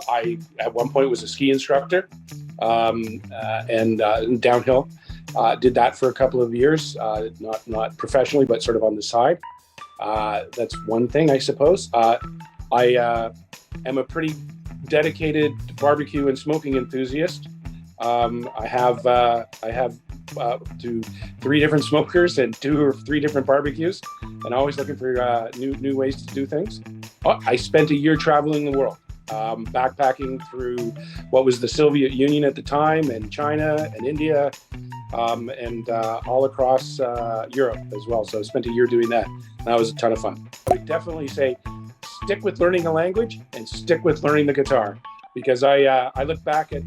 I, at one point, was a ski instructor and downhill. Did that for a couple of years, not professionally, but sort of on the side. That's one thing, I suppose. I am a pretty dedicated barbecue and smoking enthusiast. I have to 3 different smokers and 2 or 3 different barbecues, and always looking for new ways to do things. I spent a year traveling the world, backpacking through what was the Soviet Union at the time, and China and India, and all across Europe as well. So I spent a year doing that. That was a ton of fun. I would definitely say stick with learning a language and stick with learning the guitar, because I look back at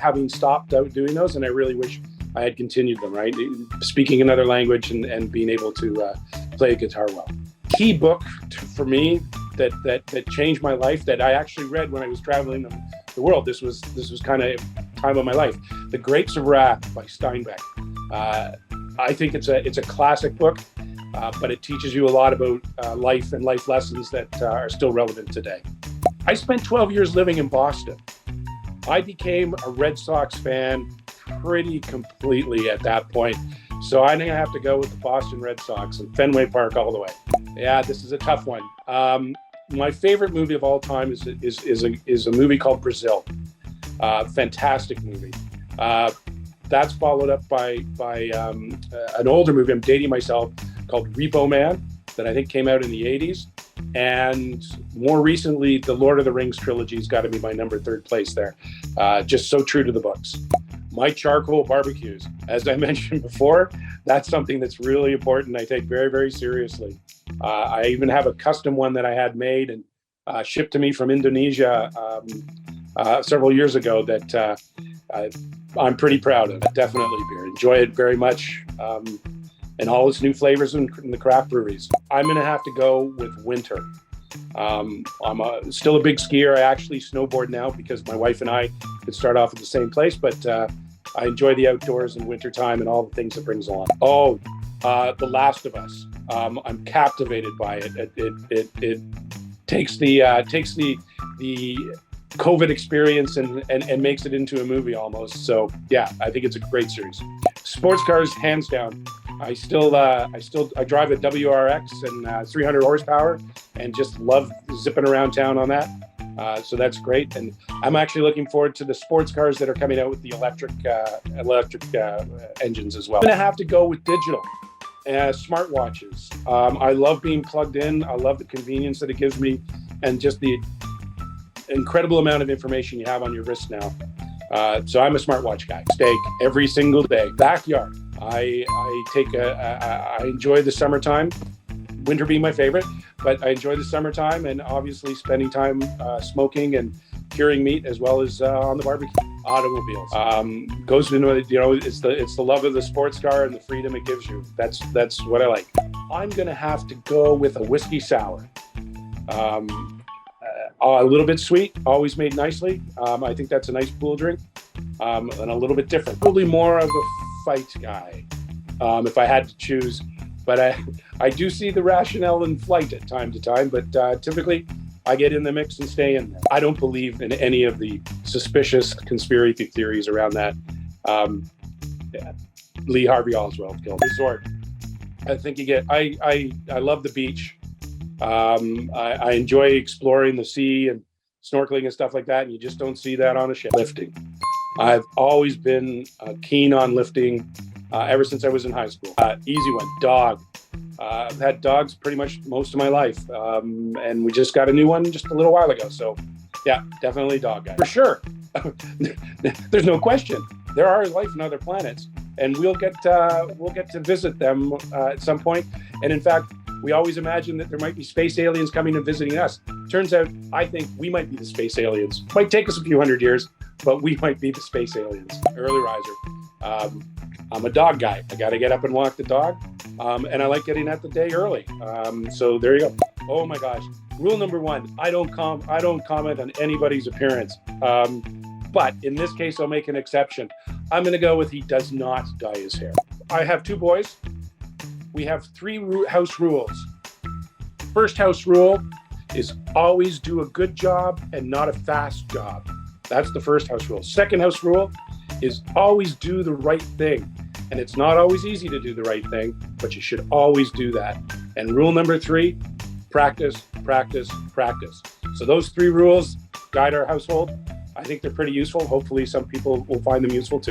having stopped out doing those, and I really wish I had continued them, right? Speaking another language and being able to play guitar well. Key book for me that changed my life, that I actually read when I was traveling the world. This was kind of time of my life. The Grapes of Wrath by Steinbeck. I think it's a classic book, but it teaches you a lot about life and life lessons that are still relevant today. I spent 12 years living in Boston. I became a Red Sox fan pretty completely at that point. So I'm gonna have to go with the Boston Red Sox and Fenway Park all the way. Yeah, this is a tough one. My favorite movie of all time is a movie called Brazil. Fantastic movie. That's followed up by an older movie, I'm dating myself, called Repo Man, that I think came out in the 80s. And more recently, the Lord of the Rings trilogy has got to be my number 3rd place there. Just so true to the books. My charcoal barbecues, as I mentioned before, that's something that's really important. I take very, very seriously. I even have a custom one that I had made and shipped to me from Indonesia several years ago that I'm pretty proud of. Definitely beer. Enjoy it very much. And all its new flavors in the craft breweries. I'm gonna have to go with winter. I'm still a big skier. I actually snowboard now because my wife and I could start off at the same place, but I enjoy the outdoors in wintertime and all the things it brings along. The Last of Us. I'm captivated by it. It takes the COVID experience and makes it into a movie almost. So yeah, I think it's a great series. Sports cars, hands down. I drive a WRX and 300 horsepower and just love zipping around town on that. So that's great. And I'm actually looking forward to the sports cars that are coming out with the electric engines as well. I'm gonna have to go with digital. Smartwatches. I love being plugged in. I love the convenience that it gives me and just the incredible amount of information you have on your wrist now. So I'm a smartwatch guy. Steak every single day. Backyard. I enjoy the summertime, winter being my favorite, but I enjoy the summertime and obviously spending time smoking and curing meat as well as on the barbecue. Automobiles goes into it's the love of the sports car and the freedom it gives you. That's what I like. I'm gonna have to go with a whiskey sour. A little bit sweet, always made nicely. I think that's a nice pool drink, and a little bit different. Probably more of a fight guy, if I had to choose. But I do see the rationale in flight at time to time, but typically I get in the mix and stay in there. I don't believe in any of the suspicious conspiracy theories around that. Lee Harvey Oswald killed. Resort. I think I love the beach. I enjoy exploring the sea and snorkeling and stuff like that, and you just don't see that on a ship. Lifting. I've always been keen on lifting ever since I was in high school. Easy one, dog. I've had dogs pretty much most of my life, and we just got a new one just a little while ago. So yeah, definitely dog guy. For sure. There's no question. There are life on other planets, and we'll get to visit them at some point. And in fact, we always imagine that there might be space aliens coming and visiting us. Turns out, I think we might be the space aliens. Might take us a few hundred years, but we might be the space aliens. Early riser. I'm a dog guy. I got to get up and walk the dog, and I like getting out the day early. So there you go. Oh my gosh. Rule number 1: I don't comment on anybody's appearance. But in this case, I'll make an exception. I'm going to go with he does not dye his hair. I have 2 boys. We have 3 house rules. First house rule: is always do a good job and not a fast job. That's the first house rule. Second house rule is always do the right thing. And it's not always easy to do the right thing, but you should always do that. And rule number 3, practice, practice, practice. So those 3 rules guide our household. I think they're pretty useful. Hopefully some people will find them useful too.